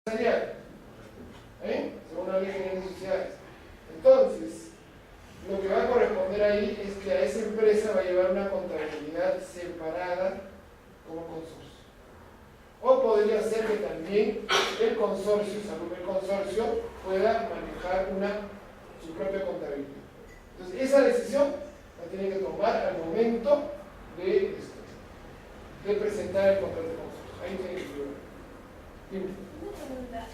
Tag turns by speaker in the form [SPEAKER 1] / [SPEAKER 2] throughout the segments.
[SPEAKER 1] empresarial, según la ley general de sociedades. Entonces, lo que va a corresponder ahí es que a esa empresa va a llevar una contabilidad separada como consorcio. O podría ser que también el consorcio, el consorcio pueda manejar su propia contabilidad. Entonces, esa decisión la tiene que tomar al momento de presentar el contrato de consorcio. Ahí tiene que figurar. Dime.
[SPEAKER 2] Una pregunta,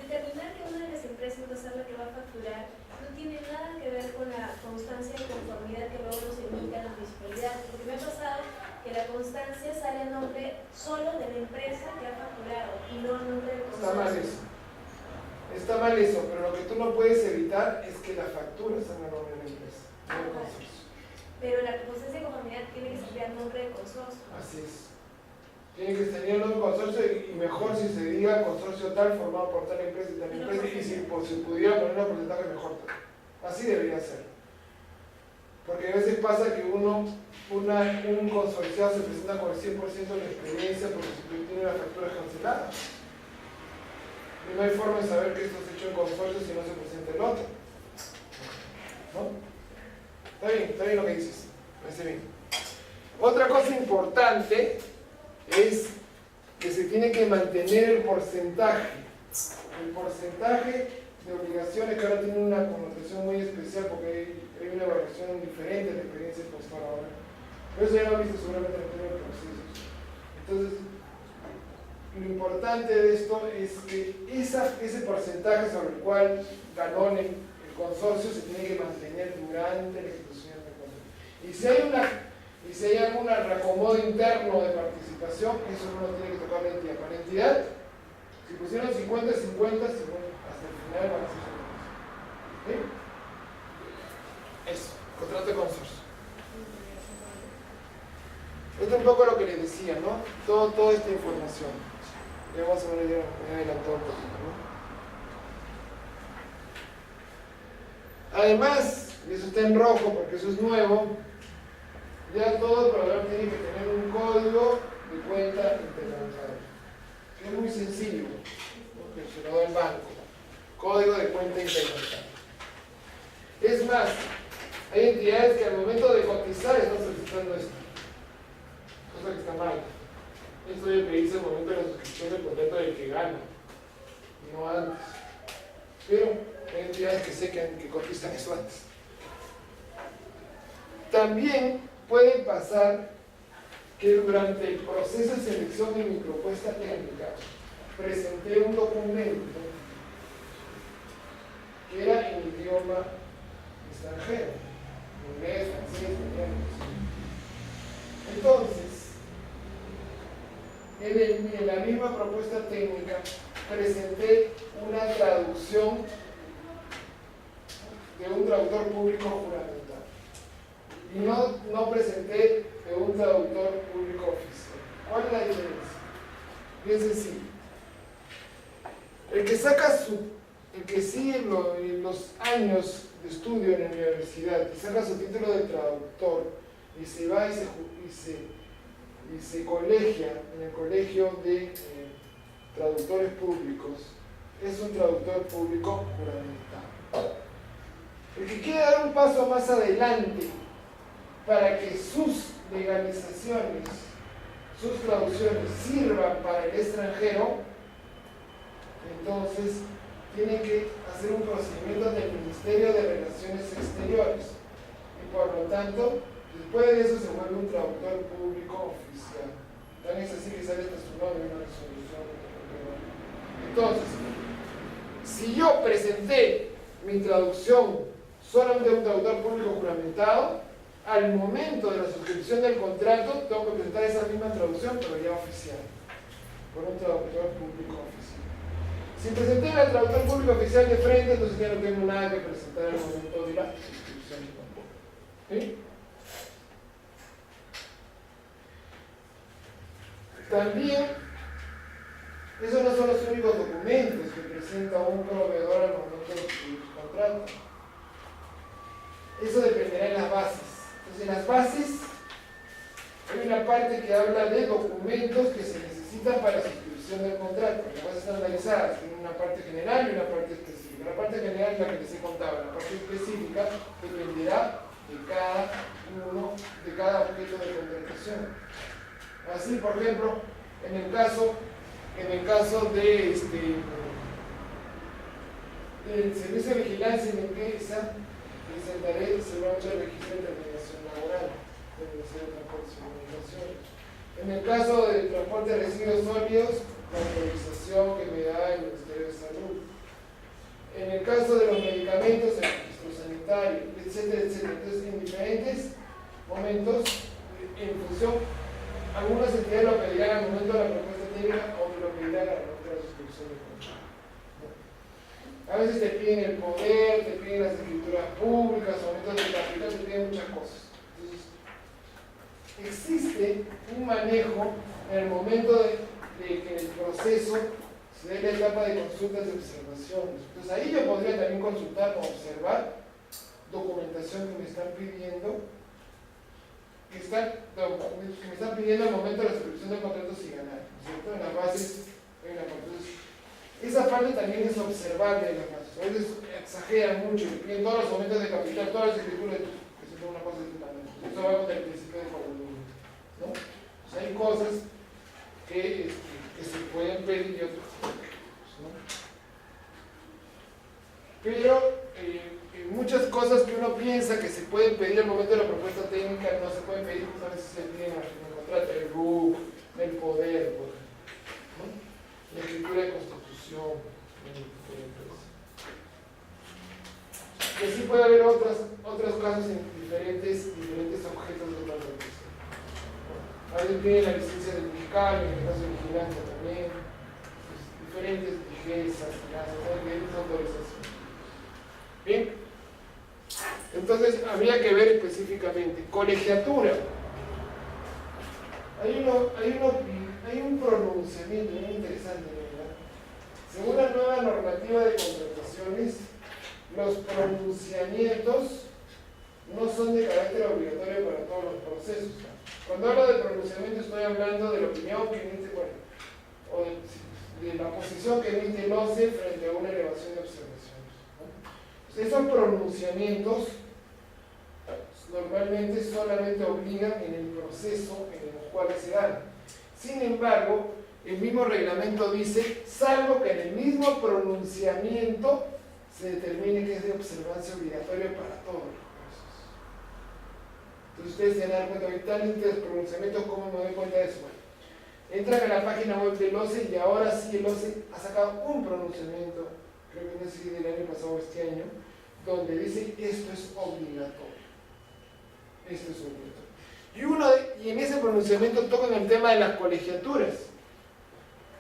[SPEAKER 2] determinar que una de las empresas va a ser la que va a facturar no tiene nada que ver con la constancia de conformidad que luego nos emite la municipalidad, porque me ha pasado que la constancia sale a nombre solo de la empresa que ha facturado y no a nombre del consorcio.
[SPEAKER 1] Está mal eso, pero lo que tú no puedes evitar es que la factura salga a nombre de la empresa, no del consorcio.
[SPEAKER 2] Pero la constancia de conformidad tiene que salir a nombre del consorcio.
[SPEAKER 1] Así es. Tiene que tener un consorcio y mejor si se diga consorcio tal formado por tal empresa y tal empresa, y si pudiera poner un porcentaje mejor. Así debería ser. Porque a veces pasa que un consorciado se presenta con el 100% de la experiencia porque tiene las facturas canceladas. Y no hay forma de saber que esto es hecho en consorcio si no se presenta el otro. ¿No? Está bien lo que dices. Parece bien. Otra cosa importante es que se tiene que mantener el porcentaje de obligaciones, que ahora tiene una connotación muy especial porque hay una evaluación diferente de la experiencia del postor ahora. Pero eso ya lo he visto seguramente en el tema de procesos. Entonces, lo importante de esto es que ese porcentaje sobre el cual ganó el consorcio se tiene que mantener durante la ejecución del consorcio. Y si hay algún reacomodo interno de participación, eso no lo tiene que tocar la entidad. Para la entidad, si pusieron 50-50, hasta el final van a ser 50. ¿Sí? Eso, contrato de consorcio. Esto es un poco lo que les decía, ¿no? Toda esta información. Ya más o menos me adelantó un poquito, ¿no? Además, y eso está en rojo porque eso es nuevo, ya todo proveedor tiene que tener un código de cuenta interbancaria, que es muy sencillo, porque se lo da el banco. Código de cuenta interbancaria. Es más, hay entidades que al momento de cotizar están solicitando esto, cosa que está mal. Esto es lo que dice al momento de la suscripción del contrato del que gana, no antes. Pero hay entidades que sé que cotizan eso antes. También puede pasar que durante el proceso de selección de mi propuesta técnica presenté un documento que era en idioma extranjero, inglés, francés, italiano. Entonces, en la misma propuesta técnica presenté una traducción de un traductor público juramentado. Y no presenté de un traductor público oficial. ¿Cuál es la diferencia? Bien sencillo. El que sigue los años de estudio en la universidad y saca su título de traductor y se va y se colegia en el colegio de traductores públicos, es un traductor público juramentado. El que quiere dar un paso más adelante para que sus legalizaciones, sus traducciones sirvan para el extranjero, entonces tiene que hacer un procedimiento del Ministerio de Relaciones Exteriores y por lo tanto después de eso se vuelve un traductor público oficial. Tan es así que sale hasta su nombre en una resolución. Entonces, si yo presenté mi traducción solamente a un traductor público juramentado, al momento de la suscripción del contrato tengo que presentar esa misma traducción pero ya oficial, por un traductor público oficial. Si presenté al traductor público oficial de frente, entonces ya no tengo nada que presentar al momento de la suscripción tampoco. ¿Sí? También, esos no son los únicos documentos que presenta un proveedor al momento de suscribir su contrato. Eso dependerá en las bases. Entonces, en las bases hay una parte que habla de documentos que se necesitan para la suscripción descripción del contrato, las bases estandarizadas tienen una parte general y una parte específica. La parte general es la que les he contado, la parte específica dependerá de cada objeto de contratación. Así, por ejemplo, en el caso de del servicio de vigilancia y limpieza, presentaré seguramente el registro de terminación laboral del Ministerio de Transporte y Comunicaciones. En el caso del transporte de residuos sólidos, la autorización que me da el Ministerio de Salud. En el caso de los medicamentos, el registro sanitario, etcétera, etcétera. Entonces, en diferentes momentos, en función, algunas entidades lo pedirán al momento de la propuesta técnica, otros lo pedirán al momento de la suscripción de contrato. A veces te piden el poder, te piden las escrituras públicas, aumentos de capital, te piden muchas cosas. Entonces, existe un manejo en el momento de que el proceso se dé la etapa de consultas y observaciones. Entonces ahí yo podría también consultar o observar documentación que me están pidiendo, que me están pidiendo al momento de la suscripción del contrato sin ganar, ¿cierto? En las bases, entonces, esa parte también es observable en las bases. A veces exageran mucho, le piden todos los aumentos de capital, todas las escrituras, que se una cosa de tu tamaño. Eso va con el principio de volumen, ¿no? Pues hay cosas que se pueden pedir y otras ¿no? Pero muchas cosas que uno piensa que se pueden pedir al momento de la propuesta técnica no se pueden pedir, pues a veces se piden en el contrato, el RUC, el poder, ¿no? La escritura de constitución, y así puede haber otros casos en diferentes objetos de contratación. A veces tiene la licencia del fiscal, en el caso de vigilancia también, pues, diferentes licencias, diferentes autorizaciones. Bien, entonces habría que ver específicamente colegiatura. Hay un pronunciamiento muy interesante, ¿verdad? Según la nueva normativa de contrataciones, los pronunciamientos no son de carácter obligatorio para todos los procesos. Cuando hablo de pronunciamiento estoy hablando de la opinión que emite, o de la posición que emite el OCE frente a una elevación de observaciones, ¿no? Esos pronunciamientos normalmente solamente obligan en el proceso en el cual se dan. Sin embargo, el mismo reglamento dice, salvo que en el mismo pronunciamiento se determine que es de observancia obligatoria para todos los casos. Entonces ustedes se dan cuenta, ahorita los pronunciamientos, ¿cómo me doy cuenta de eso? Bueno, entran a la página web del OCE y ahora sí el OCE ha sacado un pronunciamiento, creo que no sé si del año pasado o este año, donde dice esto es obligatorio. Esto es obligatorio. Y en ese pronunciamiento tocan el tema de las colegiaturas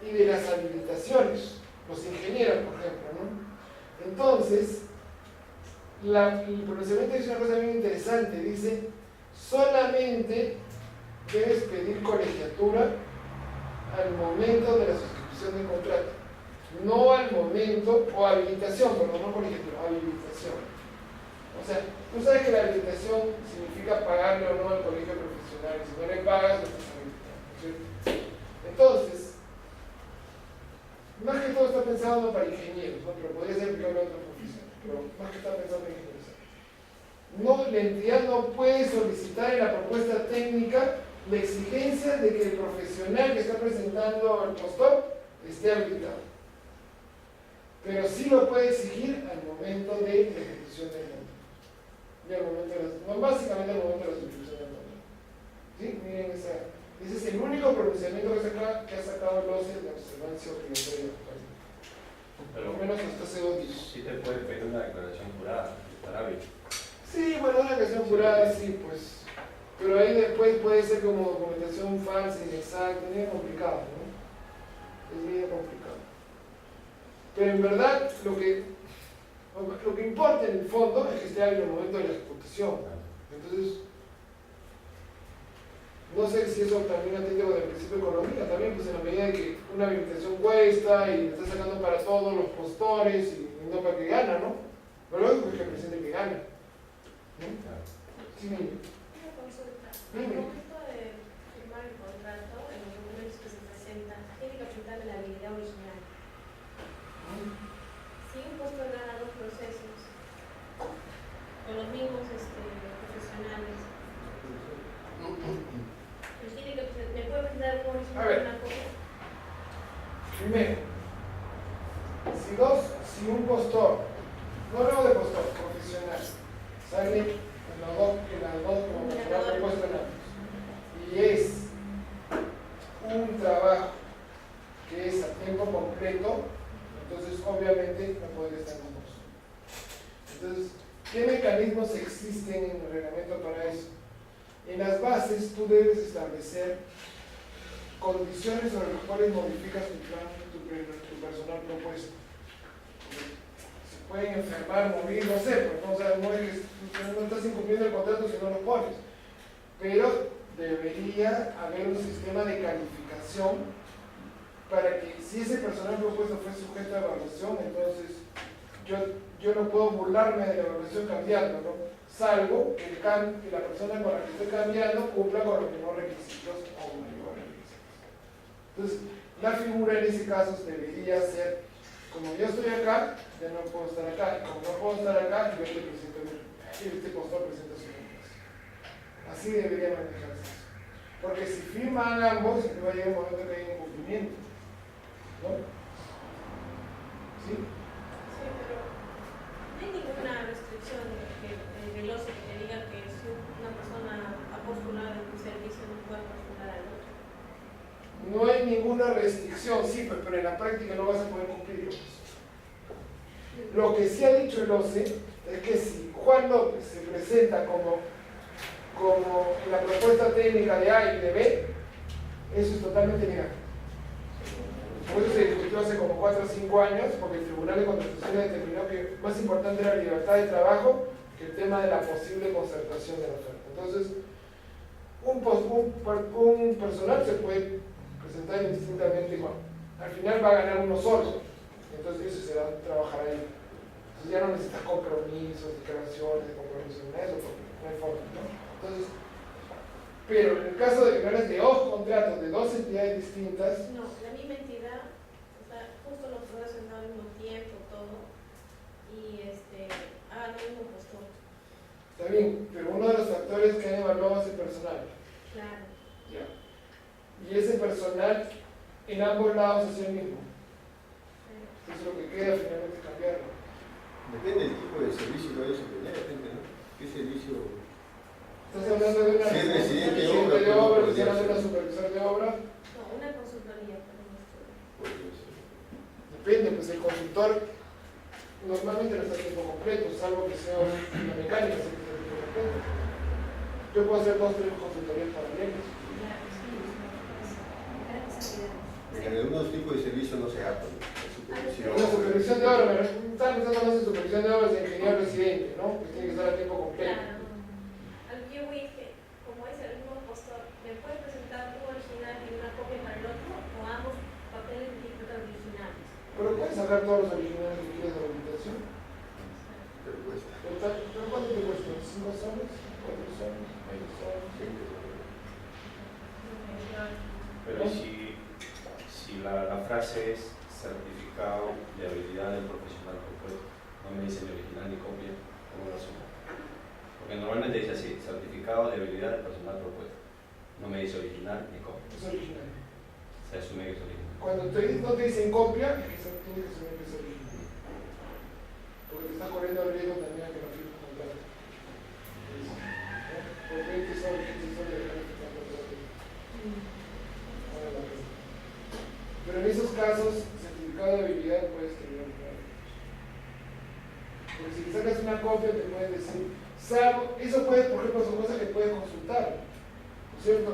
[SPEAKER 1] y de las habilitaciones, los ingenieros, por ejemplo, ¿no? Entonces, el pronunciamiento dice una cosa bien interesante, dice, solamente debes pedir colegiatura al momento de la suscripción del contrato, no al momento, o habilitación, perdón, no colegiatura, habilitación. O sea, tú sabes que la habilitación significa pagarle o no al colegio profesional, si no le pagas, no estás habilitado, ¿cierto? Entonces, más que todo está pensado para ingenieros, ¿no? Pero podría ser aplicable a otras profesiones, pero más que está pensado en ingenieros. No, la entidad no puede solicitar en la propuesta técnica la exigencia de que el profesional que está presentando al postor esté habilitado. Pero sí lo puede exigir al momento de la ejecución del contrato. Y al momento básicamente al momento de la suscripción del contrato. ¿Sí? Miren ese es el único pronunciamiento que ha sacado el OCE de observancia obligatoria. Por lo menos hasta hace 2 días.
[SPEAKER 3] Sí te puede pedir una declaración jurada, estará bien.
[SPEAKER 1] Sí, bueno, una declaración jurada, sí, pues. Pero ahí después puede ser como documentación falsa, inexacta, es bien complicado, ¿no? Es bien complicado. Pero en verdad, lo que importa en el fondo es que esté en el momento de la ejecución. Entonces, no sé si eso también atiende con el principio de economía, también, pues en la medida de que una habilitación cuesta y está sacando para todos los postores y no para que gana, ¿no? Pero lógico es que el presidente que gana. ¿No? Sí, mire.
[SPEAKER 2] Una consulta. Al momento de firmar el contrato, en los documentos que se presentan, ¿tiene que presentarle la
[SPEAKER 1] Primero, si un postor, no luego de postor, profesional, sale en la dos como postor propuesto en ambos, y es un trabajo que es a tiempo completo, entonces obviamente no puede estar en dos. Entonces, ¿qué mecanismos existen en el reglamento para eso? En las bases tú debes establecer condiciones sobre las cuales modificas tu plan, tu personal propuesto. Se pueden enfermar, morir, no sé, pues, no, o sea, no, no estás incumpliendo el contrato si no lo pones. Pero debería haber un sistema de calificación para que si ese personal propuesto fue sujeto a evaluación, entonces yo no puedo burlarme de la evaluación cambiando, ¿no? Salvo que la persona con la que estoy cambiando cumpla con los mismos requisitos o mayores requisitos. Entonces, la figura en ese caso debería ser, como yo estoy acá, ya no puedo estar acá, y como no puedo estar acá, yo este postor presenta su reemplazo. Así debería manejarse eso. Porque si firman ambos, va a llegar un momento que hay incumplimiento, ¿no? ¿Sí?
[SPEAKER 2] Sí, pero no hay ninguna restricción del OCE que te diga que si una persona ha postulado en un servicio no puede postular al otro.
[SPEAKER 1] No hay ninguna restricción, sí, pero en la práctica no vas a poder cumplirlo. Lo que sí ha dicho el OCE es que si Juan López se presenta como la propuesta técnica de A y de B, eso es totalmente legal. Por eso se discutió hace como 4 o 5 años, porque el Tribunal de Contrataciones determinó que más importante era la libertad de trabajo que el tema de la posible concertación de la oferta. Entonces, un personal se puede presentar indistintamente igual. Al final va a ganar uno solo, entonces eso será trabajar ahí. Entonces ya no necesitas compromisos, declaraciones de compromiso, nada de eso, porque no hay forma, ¿no? Entonces, pero en el caso de que ganes de 2 contratos de 2 entidades distintas,
[SPEAKER 2] No, la misma entidad, o sea, justo los dos hacen al mismo tiempo todo y hagan el mismo postor.
[SPEAKER 1] está bien, pero uno de los factores que han evaluado es el personal.
[SPEAKER 2] Claro.
[SPEAKER 1] Ya. Y ese personal en ambos lados es el mismo. Entonces lo que queda finalmente es cambiarlo.
[SPEAKER 4] Depende del tipo de servicio que vayas a tener, depende, ¿no? ¿Qué servicio?
[SPEAKER 1] ¿Estás hablando de una
[SPEAKER 4] Sí, residente
[SPEAKER 1] de
[SPEAKER 4] de obra,
[SPEAKER 1] obra, estás hablando de una supervisor de obra?
[SPEAKER 2] No, una consultoría para un estudio.
[SPEAKER 1] Depende, pues el consultor normalmente no está a tiempo completo, salvo que sea una mecánica, sí que está a tiempo completo. Yo puedo hacer 2 o 3 consultorías paralelas.
[SPEAKER 2] Claro, sí,
[SPEAKER 4] En algunos tipos de servicios no se apta.
[SPEAKER 1] Una supervisión de obra, estaba pensando más en supervisión de obras de ingeniero residente, ¿no? Que tiene que estar a tiempo completo.
[SPEAKER 2] Claro. Al que yo voy es que, como es el mismo postor, ¿me puede presentar un original y una copia para el otro o ambos papeles etiquetas originales?
[SPEAKER 1] Pero puedes sacar todos los originales que quieres de la habitación.
[SPEAKER 4] Pero cuesta.
[SPEAKER 1] ¿Pero cuánto te cuesta? ¿5 soles? ¿4 soles? ¿20 soles?
[SPEAKER 3] Pero si la frase es certificado de habilidad del profesional propuesto, no me dice ni original ni copia, ¿cómo lo asumo? Porque normalmente dice así, certificado de habilidad del personal propuesto. No me dice original ni copia.
[SPEAKER 1] Es original.
[SPEAKER 3] Se asume que es original.
[SPEAKER 1] Cuando no te dicen copia, es que tiene que ser que es original. Porque te está corriendo el riesgo también a que no firmes contrato. Por 20 soles, 15 soles de calificar contrato. Pero en esos casos, certificado de habilidad puedes tener original. Porque si le sacas una copia, te pueden decir, salvo, eso puede, por ejemplo, son cosas que puedes consultar, ¿no es cierto?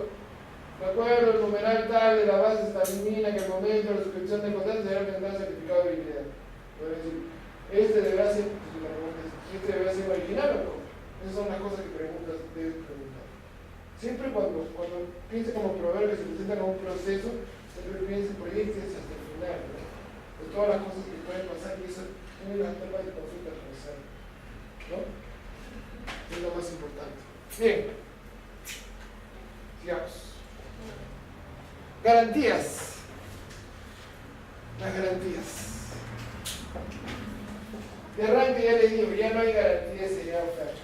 [SPEAKER 1] De acuerdo, el numeral tal de la base se determina que el momento de la suscripción de contrato deberá presentar certificado de habilidad. Puede decir, este deberá ser original o no. Esas son las cosas que debes preguntar. Siempre cuando piense como proveedor que se presenta como un proceso, siempre piense proyectos hasta el final, ¿no? De todas las cosas que pueden pasar y eso tiene las etapas de consulta realizar, ¿no? Es lo más importante. Bien. Sigamos. Garantías. Las garantías. De arranque ya les digo, ya no hay garantía de seriedad oferta.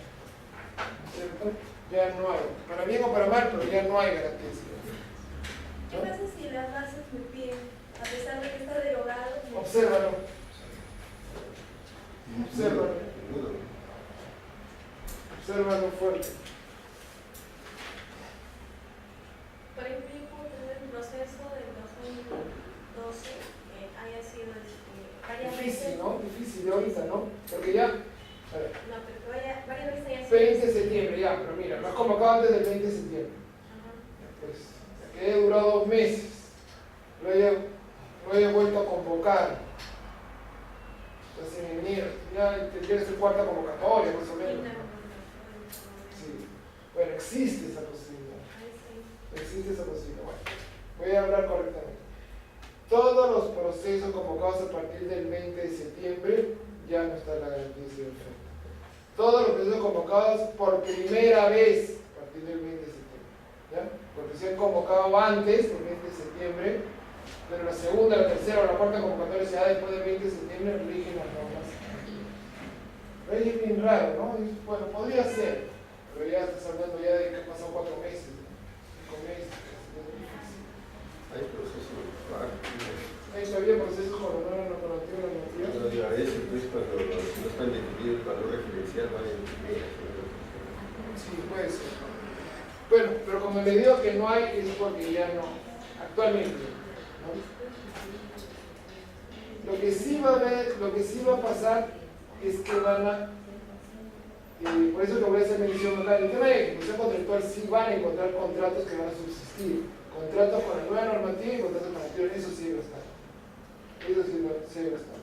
[SPEAKER 1] ¿No es cierto? Ya no hay. Para bien o para mal, pero ya no hay garantía de seriedad.
[SPEAKER 2] ¿Qué pasa si las bases me piden, a pesar de que esta
[SPEAKER 1] Obsérvalo. Obsérvalo. Obsérvalo fuerte.
[SPEAKER 2] Por ejemplo, yo puedo tener un proceso del 2012 que haya sido varias
[SPEAKER 1] Difícil,
[SPEAKER 2] veces.
[SPEAKER 1] ¿no? Difícil de ahorita, ¿no? Porque ya, a ver,
[SPEAKER 2] No, pero que varias veces haya sido.
[SPEAKER 1] 20 de septiembre, ya, pero mira, lo has convocado antes del 20 de septiembre.
[SPEAKER 2] Ajá.
[SPEAKER 1] Pues, que haya durado 2 meses, lo haya vuelto a convocar. Entonces, mira, ya tendría que ser cuarta convocatoria, más o menos. Sí. Bueno, existe esa posibilidad. Existe esa posibilidad. Bueno, voy a hablar correctamente. Todos los procesos convocados a partir del 20 de septiembre ya no está la garantía de oferta. Todos los procesos convocados por primera vez a partir del 20 de septiembre. ¿Ya? Porque se han convocado antes del 20 de septiembre, pero la segunda, la tercera o la cuarta convocatoria se da después del 20 de septiembre, rigen las normas. Pero es bien raro, ¿no? Bueno, podría ser, pero ya estás hablando ya de que han pasado 4 meses, 5 meses.
[SPEAKER 4] Hay procesos raros.
[SPEAKER 1] Hay todavía procesos con la nueva normativa normativa.
[SPEAKER 4] No digo, a veces pues cuando no están definidos el valor referencial van en primera.
[SPEAKER 1] Sí, puede ser. Bueno, pero como le digo que no hay, es porque ya no, actualmente, ¿no? Lo que sí va a pasar es que van a, por eso que voy a hacer mención acá, el tema de ejecución contractual sí van a encontrar contratos que van a subsistir, contratos con la nueva normativa y contratos con la anterior, eso sí va a estar. Eso sí va a estar.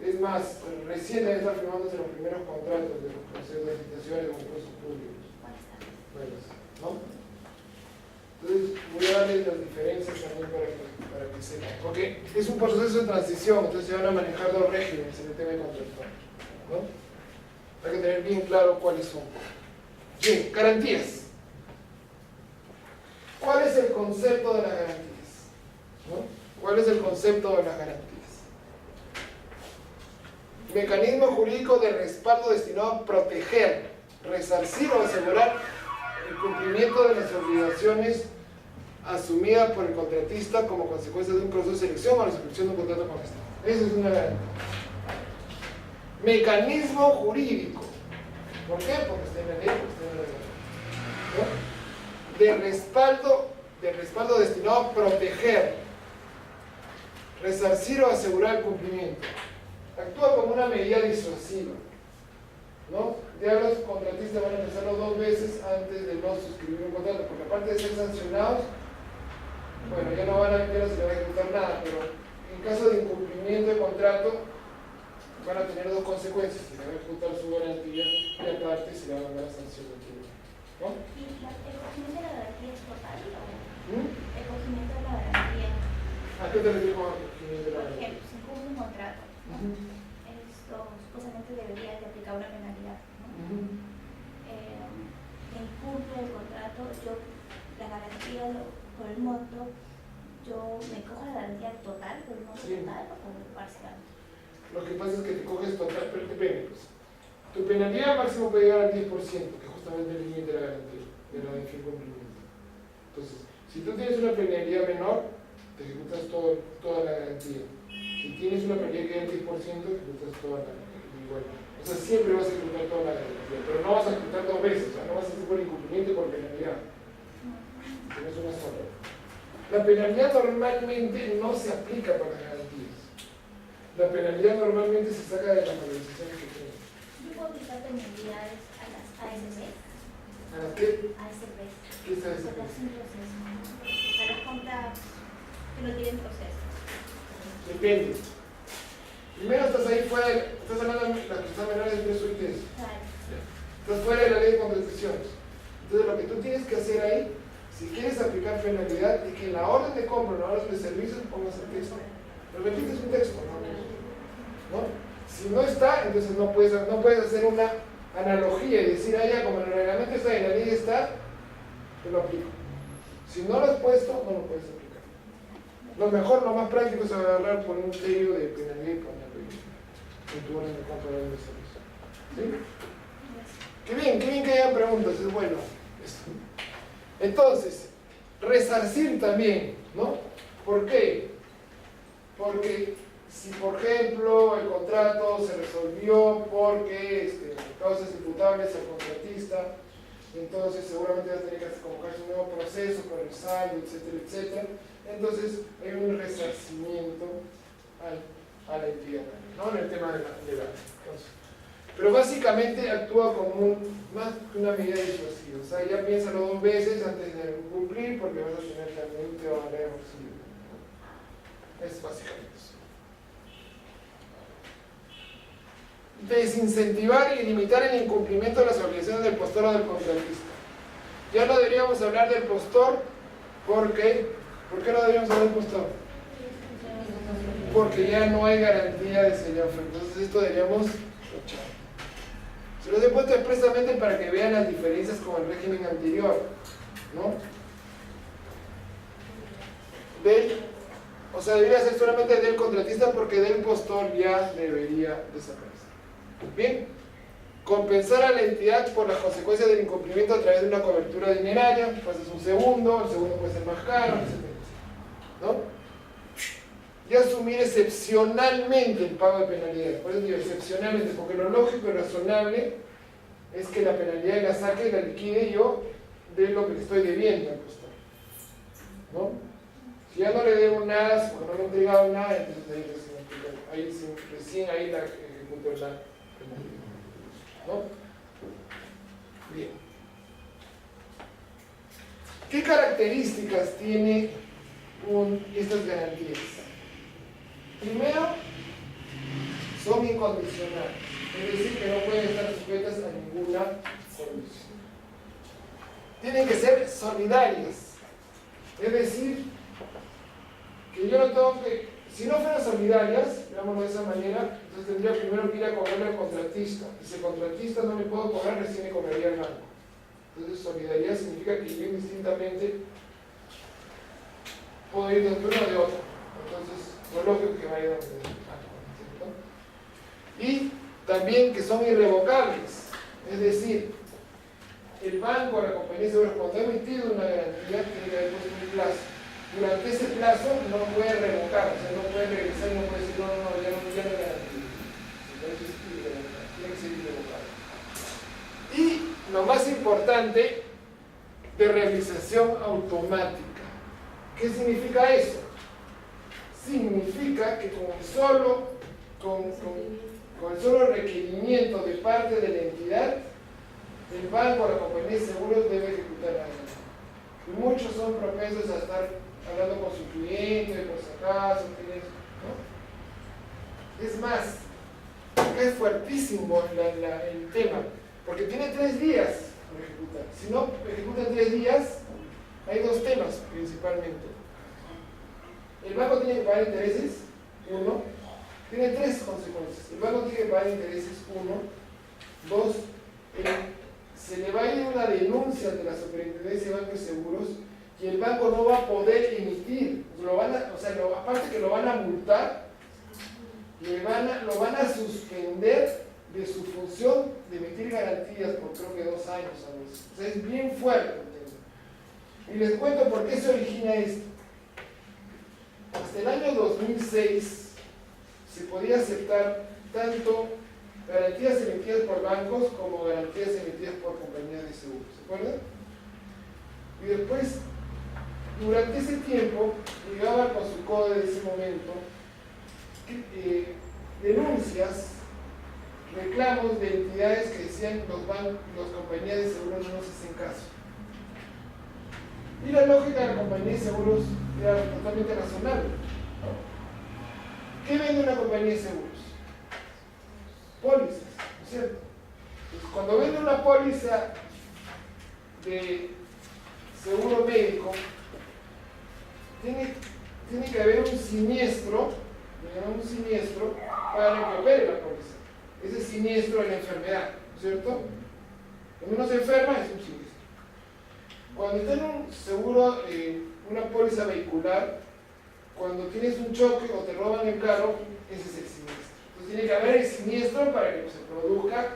[SPEAKER 1] Es más, recién deben estar firmándose los primeros contratos de los procesos de licitaciones o concursos públicos. Bueno, ¿no? Entonces voy a darles las diferencias también para que sepan. Porque es un proceso de transición, entonces se van a manejar 2 regímenes en el tema contractual, ¿no? Hay que tener bien claro cuáles son. Bien, garantías. ¿Cuál es el concepto de las garantías? ¿No? ¿Cuál es el concepto de las garantías? Mecanismo jurídico de respaldo destinado a proteger, resarcir o asegurar el cumplimiento de las obligaciones asumidas por el contratista como consecuencia de un proceso de selección o la suscripción de un contrato con Estado. Eso es una garantía. Mecanismo jurídico. ¿Por qué? Porque está en la ley, porque está en la ley. ¿No? De respaldo destinado a proteger, resarcir o asegurar el cumplimiento. Actúa como una medida disuasiva, ¿no? Ya los contratistas van a pensarlo 2 veces antes de no suscribir un contrato, porque aparte de ser sancionados, bueno, ya no se les va a ejecutar nada, pero en caso de incumplimiento de contrato, van a tener 2 consecuencias: se le va a ejecutar su garantía y aparte se le va a mandar la sanción al tribunal, ¿no?
[SPEAKER 5] ¿Y el cogimiento de la garantía es total o
[SPEAKER 1] ¿Mm?
[SPEAKER 5] el cogimiento de la garantía?
[SPEAKER 1] ¿A qué te refieres con el cogimiento de la
[SPEAKER 5] Por
[SPEAKER 1] garantía?
[SPEAKER 5] ejemplo, si incumple un contrato, ¿no? Esto supuestamente debería de aplicar una penalidad, ¿no? Incumple el contrato, yo la garantía por el monto, yo me cojo la garantía total por el monto
[SPEAKER 1] Sí.
[SPEAKER 5] total o parcial.
[SPEAKER 1] Lo que pasa es que te coges total, pero depende, pues. Tu penalidad máximo puede llegar al 10%, que justamente es el límite de la garantía, de la incumplimiento. Entonces, si tú tienes una penalidad menor, te ejecutas toda la garantía. Si tienes una penalidad que da el 10%, ejecutas toda la garantía. Igual. O sea, siempre vas a ejecutar toda la garantía, pero no vas a ejecutar 2 veces, o sea, no vas a hacer por incumplimiento y por penalidad. Tienes una sola. La penalidad normalmente no se aplica para las garantías. La penalidad normalmente se saca de las valorizaciones que tienen.
[SPEAKER 5] Yo puedo aplicar penalidades a las ASP.
[SPEAKER 1] ¿A las qué?
[SPEAKER 5] ASP.
[SPEAKER 1] ¿Qué es ASP?
[SPEAKER 5] Por las sin proceso. A las compras que no tienen proceso.
[SPEAKER 1] Depende. Primero estás ahí fuera, estás hablando de las que están menores de 3 UITs.
[SPEAKER 5] Claro.
[SPEAKER 1] Estás fuera de la ley de contrataciones. Entonces lo que tú tienes que hacer ahí, si quieres aplicar penalidad, es que en la orden de compra, en la orden de servicios, pongas el texto. Pero repites un texto, ¿no? Si no está, entonces no puedes hacer una analogía y decir, ah, ya, como en el reglamento está y en la ley está, te lo aplico. Si no lo has puesto, no lo puedes aplicar. Lo mejor, lo más práctico es agarrar por un sello de penalidad y ponerlo en tu orden de compra de servicio. ¿Sí? Qué bien que hayan preguntas, es bueno esto. Entonces, resarcir también, ¿no? ¿Por qué? Porque si por ejemplo el contrato se resolvió porque causas imputables al contratista, entonces seguramente va a tener que convocarse un nuevo proceso con el saldo, etcétera, etcétera. Entonces hay un resarcimiento a la entidad, ¿no? En el tema de la legal. Pero básicamente actúa como más que una medida disuasiva. O sea, ya piénsalo 2 veces antes de cumplir porque vas a tener también te va a valer auxilio. Es básicamente eso. Desincentivar y limitar el incumplimiento de las obligaciones del postor o del contratista. Ya no deberíamos hablar del postor porque... ¿Por qué no deberíamos hablar del postor? Porque ya no hay garantía de señafre. Entonces esto deberíamos echar. Se los he puesto expresamente para que vean las diferencias con el régimen anterior, ¿no? O sea, debería ser solamente del contratista porque del postor ya debería desaparecer. Bien, compensar a la entidad por las consecuencias del incumplimiento a través de una cobertura dineraria, pues es un segundo, el segundo puede ser más caro, etc., ¿no? Y asumir excepcionalmente el pago de penalidades. Por eso digo excepcionalmente, porque lo lógico y razonable es que la penalidad la saque y la liquide yo de lo que le estoy debiendo al postor, ¿no? Si ya no le debo nada, porque no le he entregado nada, entonces recién ahí la ejecuto la penalidad, ¿no? Bien. ¿Qué características tiene estas garantías? Primero, son incondicionales, es decir, que no pueden estar sujetas a ninguna condición. Tienen que ser solidarias, es decir, que yo no tengo que, si no fueran solidarias, digámoslo de esa manera, entonces tendría primero que ir a cobrarle al contratista. Y si el contratista no me puedo cobrar, recién me cobraría el banco. Entonces, solidaridad significa que yo indistintamente puedo ir de uno o de otro. Entonces, lo lógico que vaya donde el banco, ¿cierto? Y también que son irrevocables. Es decir, el banco o la compañía de seguros, cuando ha emitido una garantía, tiene que haber puesto un plazo. Durante ese plazo no puede revocar, o sea, no puede regresar y no puede decir, no, ya no garantía. Tiene que ser irrevocable. Y lo más importante, de realización automática. ¿Qué significa eso? Significa que con el solo requerimiento de parte de la entidad, el banco o la compañía de seguros debe ejecutar la garantía. Y muchos son propensos a estar hablando con su cliente, por si acaso, ¿no? Es más, es fuertísimo el tema, porque tiene 3 días para ejecutar. Si no ejecuta en 3 días, hay 2 temas principalmente. El banco tiene que pagar intereses, 1. Tiene 3 consecuencias. El banco tiene que pagar intereses, 1. 2. Se le va a ir una denuncia ante la Superintendencia de Bancos y Seguros y el banco no va a poder emitir. Aparte que lo van a multar, lo van a suspender de su función de emitir garantías por creo que 2 años a veces. O sea, es bien fuerte el tema. Y les cuento por qué se origina esto. Hasta el año 2006 se podía aceptar tanto garantías emitidas por bancos como garantías emitidas por compañías de seguros. ¿Se acuerdan? Y después, durante ese tiempo, llegaba con su CODE de ese momento denuncias, reclamos de entidades que decían las compañías de seguros no nos hacen caso. Y la lógica de la compañía de seguros era totalmente razonable. ¿Qué vende una compañía de seguros? Pólizas, ¿no es cierto? Entonces, cuando vende una póliza de seguro médico, tiene que haber un siniestro para que opere la póliza. Ese siniestro es la enfermedad, ¿no es cierto? Cuando uno se enferma es un siniestro. Cuando está en un seguro, una póliza vehicular, cuando tienes un choque o te roban el carro, ese es el siniestro. Entonces tiene que haber el siniestro para que se produzca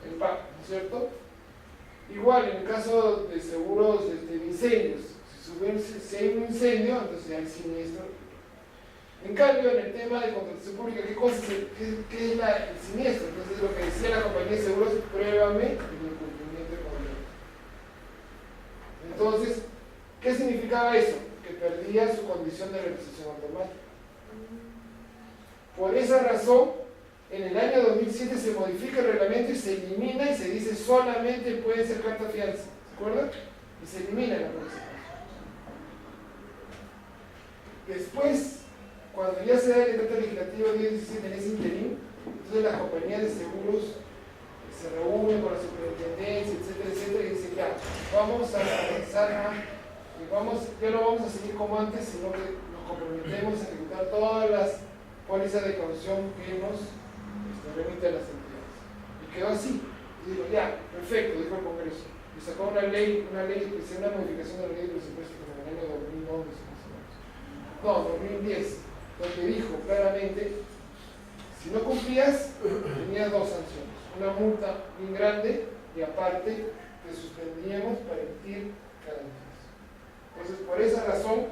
[SPEAKER 1] el pago, ¿no es cierto? Igual en el caso de seguros de incendios, si hay un incendio, entonces hay siniestro. En cambio, en el tema de contratación pública, ¿qué es el siniestro? Entonces, lo que decía la compañía de seguros, pruébame el incumplimiento de contrato. Entonces, ¿qué significaba eso? Que perdía su condición de reposición automática. Por esa razón, en el año 2007 se modifica el reglamento y se elimina y se dice solamente puede ser carta fianza. ¿Se acuerdan? Y se elimina la próxima. Después, cuando ya se da el decreto legislativo 1017 en ese interín, entonces las compañías de seguros se reúnen con la superintendencia, etcétera, etcétera, y dicen ya, vamos a avanzar, ya no vamos a seguir como antes, sino que nos comprometemos a ejecutar todas las pólizas de caución que nos remiten las entidades. Y quedó así. Y digo, ya, perfecto, dijo el Congreso. Y sacó una ley especial, una modificación de la ley de presupuestos como en el año 2011. No, 2010, donde dijo claramente, si no cumplías, tenías dos sanciones, una multa bien grande y aparte te suspendíamos para emitir garantías. Entonces, por esa razón,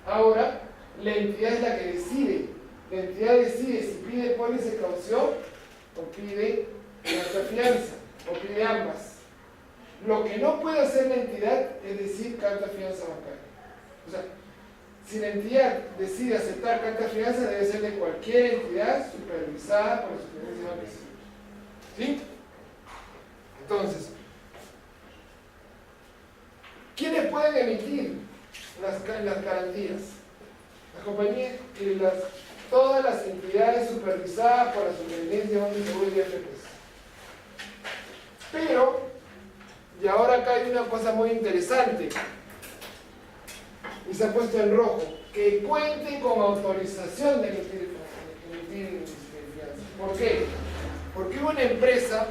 [SPEAKER 1] ahora la entidad es la que decide. La entidad decide si pide póliza de caución o pide carta fianza, o pide ambas. Lo que no puede hacer la entidad es decir carta fianza bancaria. O sea, si la entidad decide aceptar carta fianza, debe ser de cualquier entidad supervisada por la Superintendencia Bancaria. ¿Sí? Entonces, ¿quiénes pueden emitir las garantías? Las compañías y todas las entidades supervisadas por la Superintendencia Bancaria de Seguros y AFPs. Pero, y ahora acá hay una cosa muy interesante. Y se ha puesto en rojo, que cuente con autorización de emitir fianza. ¿Por qué? Porque hubo una empresa,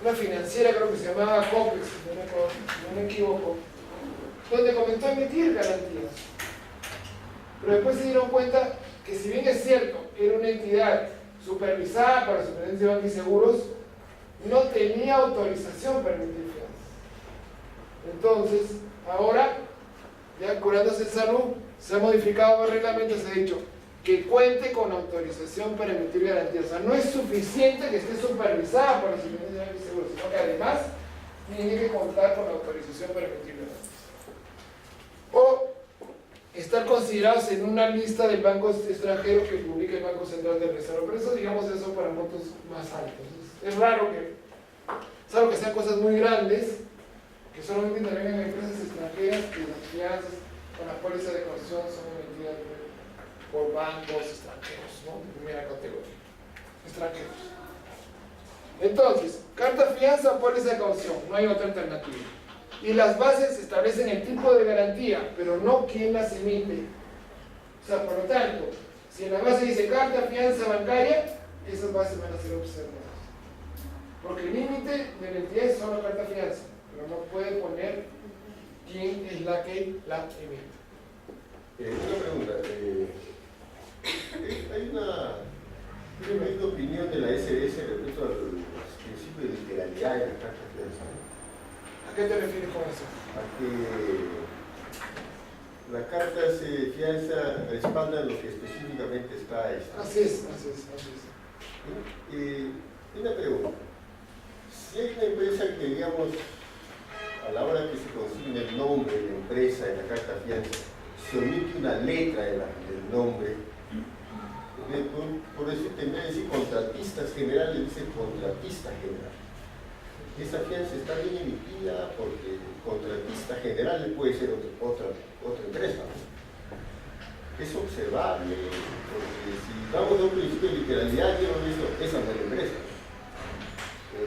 [SPEAKER 1] una financiera creo que se llamaba Copex, si no me equivoco, donde comenzó a emitir garantías. Pero después se dieron cuenta que si bien es cierto, era una entidad supervisada por la Superintendencia de Bancos y Seguros, no tenía autorización para emitir fianza. Entonces, ahora, ya curándose en salud, se ha modificado el reglamento, se ha dicho que cuente con autorización para emitir garantías. O sea, no es suficiente que esté supervisada por la Superintendencia de Bancos y Seguros, sino que además tiene que contar con la autorización para emitir garantías. O estar considerados en una lista de bancos extranjeros que publica el Banco Central de Reserva. Pero eso, digamos, eso para montos más altos. Es raro salvo que sean cosas muy grandes, que solamente intervengan en empresas extranjeras, que las fianzas con las pólizas de caución son emitidas por bancos extranjeros, ¿no? De primera categoría. Extranjeros. Entonces, carta fianza o póliza de caución, no hay otra alternativa. Y las bases establecen el tipo de garantía, pero no quién las emite. O sea, por lo tanto, si en la base dice carta fianza bancaria, esas bases van a ser observadas. Porque el límite de la entidad es solo carta fianza, pero no puede poner quién es la que la emite.
[SPEAKER 4] Una pregunta. Hay una opinión de la SBS respecto al principio de literalidad de la carta fianza.
[SPEAKER 1] ¿A qué te refieres con eso?
[SPEAKER 4] A que la carta de fianza respalda lo que específicamente está escrito.
[SPEAKER 1] Así es.
[SPEAKER 4] Una pregunta. Si hay una empresa que, digamos, a la hora que se consigne el nombre de la empresa en la carta fianza, se omite una letra del nombre, por decirte, en vez de decir contratistas generales, dice contratista general. Esa fianza está bien emitida porque el contratista general puede ser otra empresa. Es observable, porque si vamos a un principio de literalidad, yo he visto, esa no es la empresa.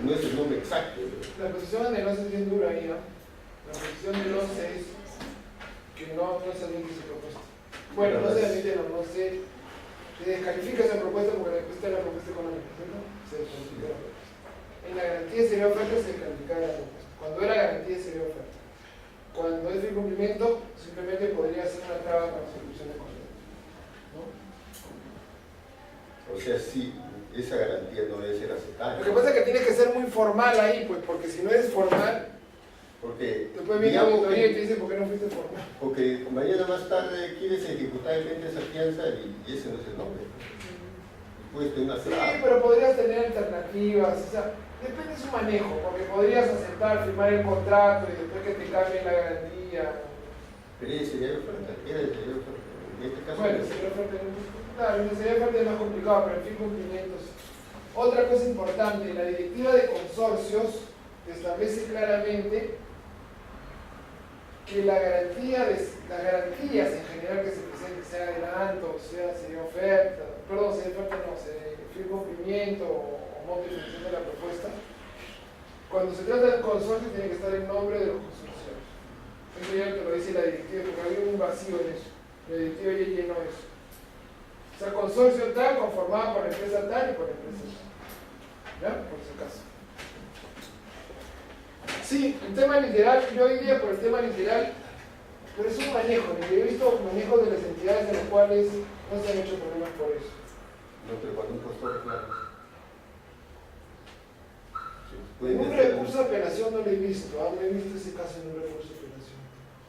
[SPEAKER 4] No es el nombre exacto.
[SPEAKER 1] La posición de los es bien dura ahí, ¿no? La posición de los es que no se admite su propuesta. Bueno, no se admite, no se descalifica esa propuesta porque la respuesta es la propuesta económica, ¿cierto? Se descalifica la propuesta. En la garantía sería oferta se descalificaba la propuesta. Cuando era garantía sería oferta. Cuando es de incumplimiento, simplemente podría ser una traba para la ejecución de contrato, ¿no?
[SPEAKER 4] O sea, sí, esa garantía no debe ser aceptada.
[SPEAKER 1] Lo que pasa es que tiene que ser muy formal ahí, pues, porque si no es formal,
[SPEAKER 4] Porque,
[SPEAKER 1] Te puede venir a
[SPEAKER 4] digamos
[SPEAKER 1] auditoría y te
[SPEAKER 4] que,
[SPEAKER 1] dice por qué no fuiste formal.
[SPEAKER 4] porque mañana más tarde quieres ejecutar el frente de esa fianza y ese no es el nombre. Puedes tener una
[SPEAKER 1] Sí,
[SPEAKER 4] traba.
[SPEAKER 1] pero podrías tener alternativas, o sea, depende de su manejo, porque podrías aceptar, firmar el contrato y después que te cambien la garantía.
[SPEAKER 4] Pero ese sería el oferta, era el sería el oferta. En este caso,
[SPEAKER 1] Bueno, sería oferta, claro, sería oferta más complicado, pero en fin, cumplimientos. Otra cosa importante, la directiva de consorcios establece claramente que las garantías en general que se presenten, sea adelanto, sería oferta, perdón, sería oferta no, se firma cumplimiento o monto y ejecución de la propuesta. Cuando se trata de un consorcio tiene que estar el nombre de los consorcios. Eso ya te lo dice la directiva, porque había un vacío en eso. La directiva ya llenó eso. O sea, consorcio tal, conformado por la empresa tal y por la empresa tal. ¿Ya? Por si acaso. Sí, el tema literal, yo iría por el tema literal, pero es un manejo. Yo he visto manejos de las entidades de las cuales no se han hecho problemas por eso.
[SPEAKER 4] no, pero cuando un postor, claro. Sí,
[SPEAKER 1] En un
[SPEAKER 4] meter-
[SPEAKER 1] recurso de apelación no lo he visto, no he visto ese caso en un recurso de